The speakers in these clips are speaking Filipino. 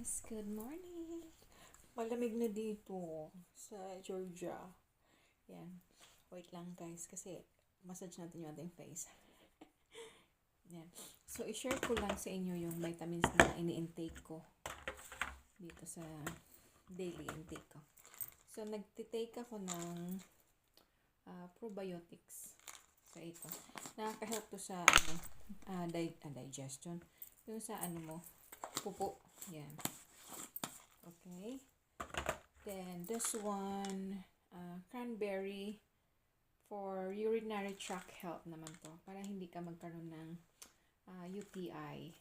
guys, good morning. Malamig na dito sa Georgia. Yan. Wait lang guys kasi massage natin yung ating face. Yan. So, i-share ko lang sa inyo yung vitamins na ini-intake ko dito sa daily intake ko. So, nagtitake ako ng probiotics. So, ito. Nakaka-help to sa digestion. Yung sa mo, pupo. Yan. Okay. Then, this one, cranberry for urinary tract health naman to. Para hindi ka magkaroon ng UTI.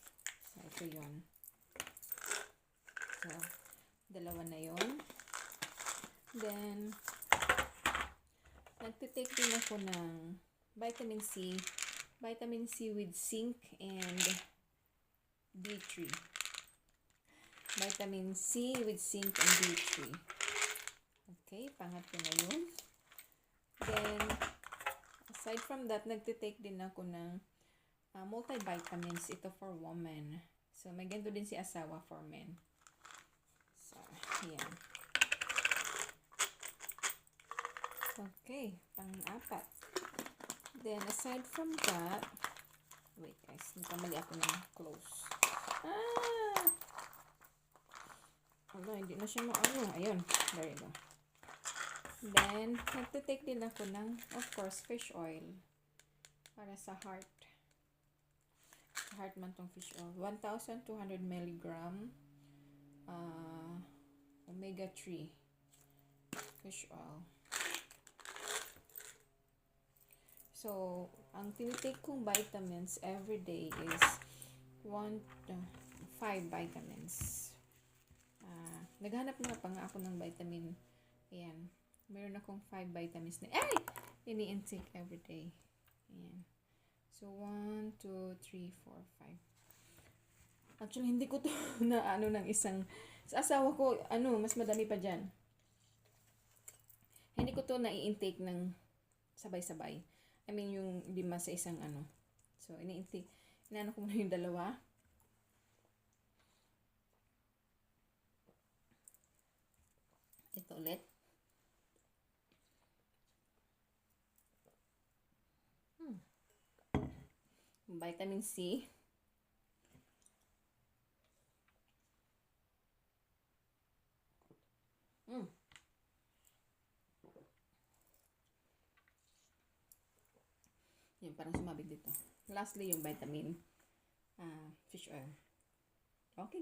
So, ito yun. So, dalawa na yun. Then, nagtitake din ako ng vitamin C. Vitamin C with zinc and D3. Vitamin C with zinc and D3. Okay, pangatlo na yun. Then, aside from that, nagtitake din ako ng multivitamins. Ito for women. So, may ganito din si asawa for men. So, yan. Okay, pang-apat. Then, aside from that, wait guys, nagkamali ako ng close. Wala, hindi na siya ayun, there you go. Then, nagtitake din ako ng, of course, fish oil. Para sa heart. Heart man tong fish oil. 1,200 mg omega 3 fish oil. So, ang tinitake kong vitamins every day is 5 vitamins. Naghanap na pa nga ako ng vitamin. Ayan. Meron akong 5 vitamins na ini-intake every day. Ayan. So, 1, 2, 3, 4, 5. Actually, hindi ko to na ng isang... Sa asawa ko, mas madami pa dyan. Hindi ko to na-i-intake ng sabay-sabay. I mean, yung 5 sa isang So, ini-intake. Inano ko muna yung dalawa. Ito ulit. Vitamin C. Yan, parang sumabig dito. Lastly, yung vitamin fish oil.